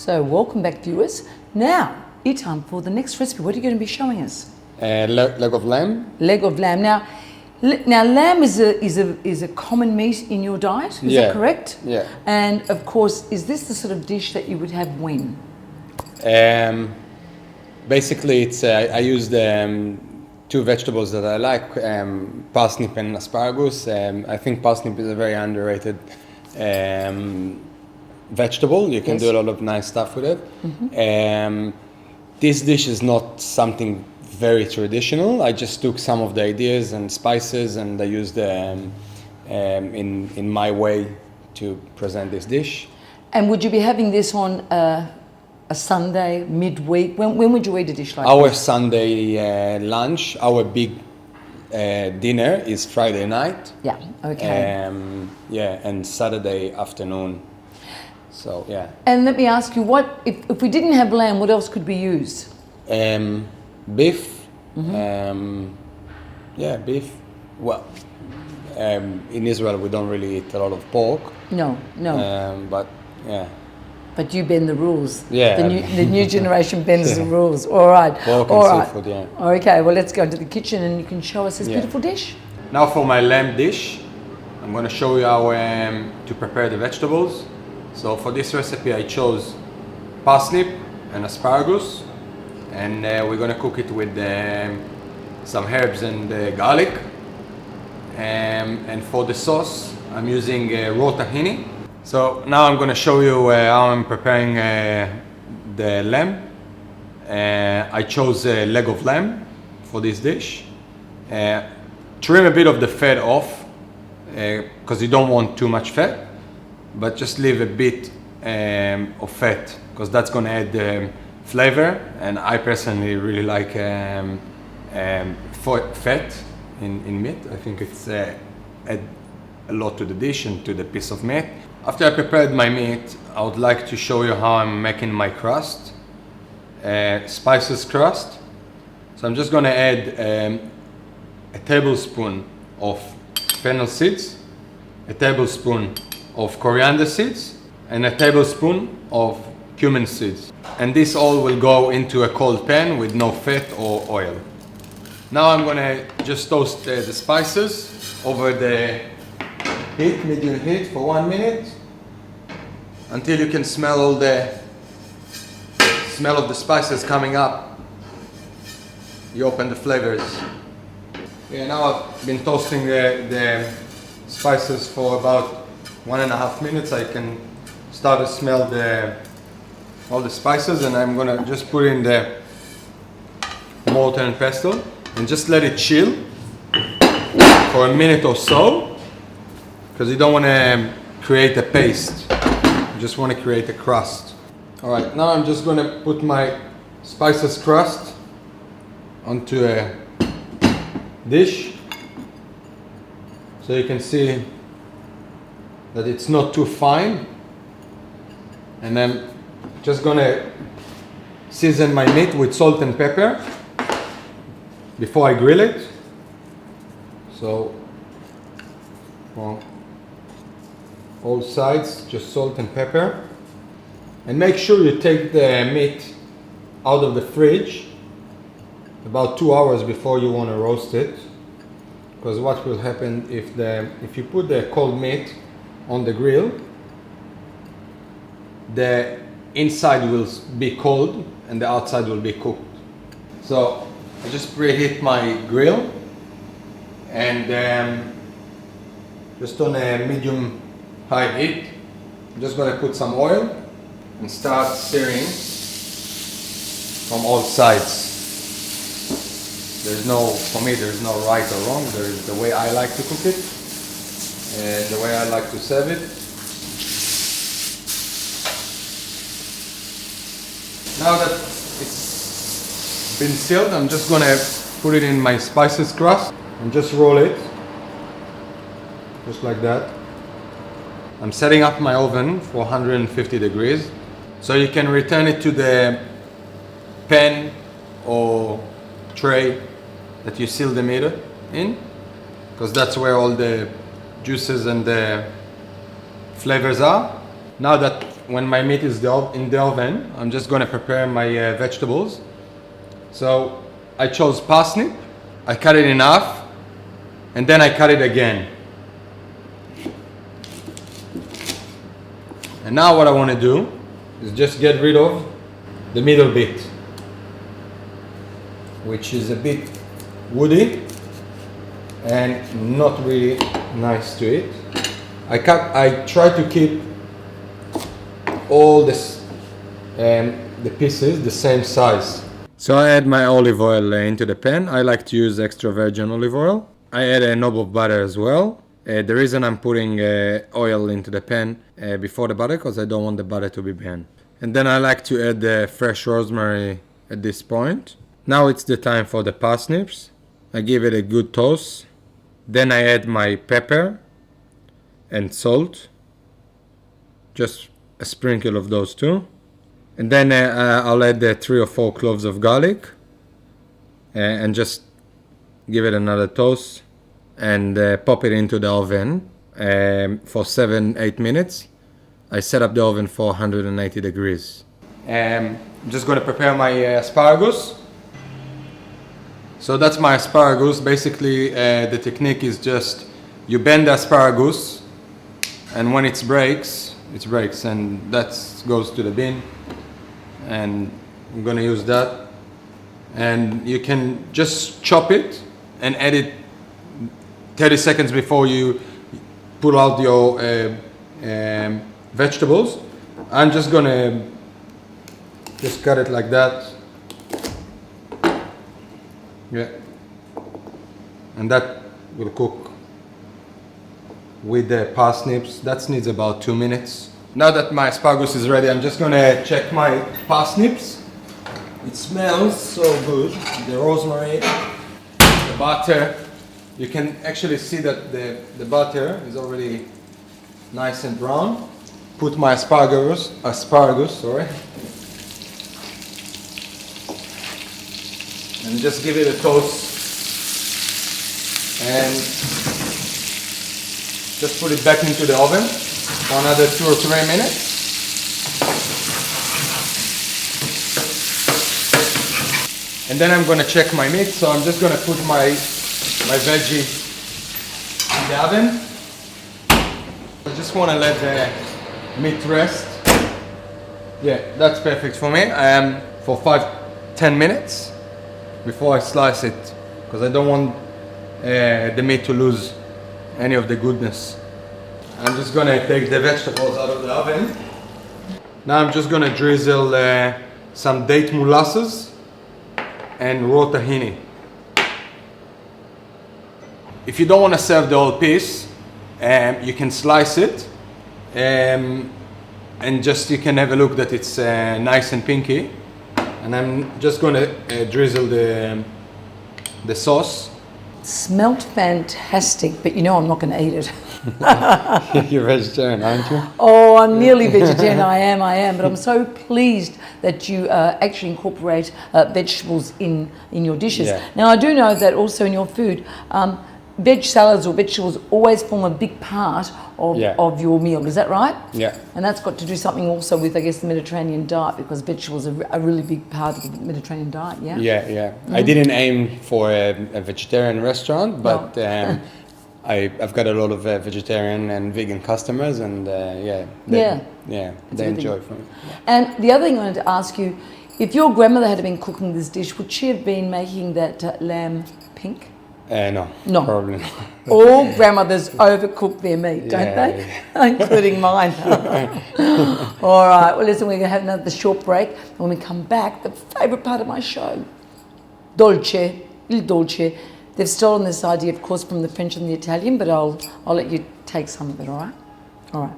So welcome back, viewers. Now, Eitan, for the next recipe, what are you going to be showing us? Leg of lamb. Leg of lamb. Now, lamb is a common meat in your diet. Is that correct? Yeah. And of course, is this the sort of dish that you would have when? Basically, it's I use the two vegetables that I like, parsnip and asparagus. I think parsnip is a very underrated vegetable. You can do a lot of nice stuff with it. Mm-hmm. This dish is not something very traditional. I just took some of the ideas and spices and I used them in my way to present this dish. And would you be having this on a Sunday, midweek? When would you eat a dish like Our this? Sunday lunch, our big dinner is Friday night. Yeah, okay. And Saturday afternoon. So, yeah. And let me ask you, what if we didn't have lamb, what else could we use? Beef. Mm-hmm. Beef. Well, in Israel we don't really eat a lot of pork. No. But yeah. But you bend the rules. Yeah. The new generation bends the rules. All right. Pork and seafood, yeah. Okay, well, let's go into the kitchen and you can show us this beautiful dish. Now for my lamb dish, I'm going to show you how to prepare the vegetables. So for this recipe I chose parsnip and asparagus, and we're going to cook it with some herbs and garlic. And for the sauce I'm using raw tahini. So now I'm going to show you how I'm preparing the lamb. I chose a leg of lamb for this dish. Trim a bit of the fat off because you don't want too much fat, but just leave a bit of fat because that's going to add flavor, and I personally really like fat in meat. I think it's add a lot to the dish and to the piece of meat. After I prepared my meat, I would like to show you how I'm making my crust, spices crust. So I'm just going to add a tablespoon of fennel seeds, a tablespoon of coriander seeds, and a tablespoon of cumin seeds. And this all will go into a cold pan with no fat or oil. Now I'm going to just toast the spices over the heat, medium heat, for 1 minute until you can smell all the smell of the spices coming up. You open the flavors. Yeah, now I've been toasting the spices for about 1.5 minutes. I can start to smell all the spices, and I'm gonna just put in the mortar and pestle and just let it chill for a minute or so, because you don't want to create a paste. You just want to create a crust. All right, now I'm just going to put my spices crust onto a dish so you can see that it's not too fine, and I'm just going to season my meat with salt and pepper before I grill it. So on all sides, just salt and pepper. And make sure you take the meat out of the fridge about 2 hours before you want to roast it, because what will happen if you put the cold meat on the grill, the inside will be cold and the outside will be cooked. So I just preheat my grill, and just on a medium high heat, I'm just going to put some oil and start stirring from all sides. For me there's no right or wrong. There is the way I like to cook it and the way I like to serve it. Now that it's been sealed, I'm just going to put it in my spices crust and just roll it, just like that. I'm setting up my oven for 150 degrees, so you can return it to the pan or tray that you seal the meat in, because that's where all the juices and the flavors are. Now that when my meat is in the oven, I'm just going to prepare my vegetables. So I chose parsnip, I cut it in half, and then I cut it again. And now what I want to do is just get rid of the middle bit, which is a bit woody and not really nice to eat. I try to keep all this the pieces the same size. So I add my olive oil into the pan. I like to use extra virgin olive oil. I add a knob of butter as well. The reason I'm putting oil into the pan before the butter, because I don't want the butter to be burnt. And then I like to add fresh rosemary at this point. Now it's the time for the parsnips. I give it a good toast. Then I add my pepper and salt. Just a sprinkle of those two. And then I'll add 3 or 4 cloves of garlic. And just give it another toast. And pop it into the oven for 7-8 minutes. I set up the oven for 180 degrees. I'm just going to prepare my asparagus. So that's my asparagus. Basically, the technique is just you bend the asparagus, and when it breaks, and that goes to the bin. And I'm going to use that. And you can just chop it and add it 30 seconds before you pull out your vegetables. I'm just gonna just cut it like that. Yeah. And that will cook with the parsnips. That needs about 2 minutes. Now that my asparagus is ready, I'm just gonna check my parsnips. It smells so good. The rosemary, the butter. You can actually see that the butter is already nice and brown. Put my asparagus, sorry. And just give it a toast. And just put it back into the oven for another 2 or 3 minutes. And then I'm gonna check my meat, so I'm just gonna put my veggie in the oven. I just want to let the meat rest. Yeah, that's perfect for me. For 5-10 minutes before I slice it, because I don't want the meat to lose any of the goodness. I'm just gonna take the vegetables out of the oven. Now I'm just gonna drizzle some date molasses and raw tahini. If you don't want to serve the whole piece, you can slice it, and just you can have a look that it's nice and pinky. And I'm just going to drizzle the sauce. It smelled fantastic, but you know I'm not going to eat it. You're vegetarian, aren't you? Oh, I'm nearly vegetarian. I am. But I'm so pleased that you actually incorporate vegetables in your dishes. Yeah. Now, I do know that also in your food, veg salads or vegetables always form a big part of your meal. Is that right? Yeah. And that's got to do something also with, I guess, the Mediterranean diet, because vegetables are a really big part of the Mediterranean diet, yeah? Yeah. I didn't aim for a vegetarian restaurant, but I've got a lot of vegetarian and vegan customers, and they enjoy it. And the other thing I wanted to ask you, if your grandmother had been cooking this dish, would she have been making that lamb pink? No, probably not. All grandmothers overcook their meat, don't they? Yeah. Including mine. All right, well listen, we're going to have another short break. And when we come back, the favourite part of my show, dolce, il dolce. They've stolen this idea, of course, from the French and the Italian, but I'll let you take some of it, all right? All right.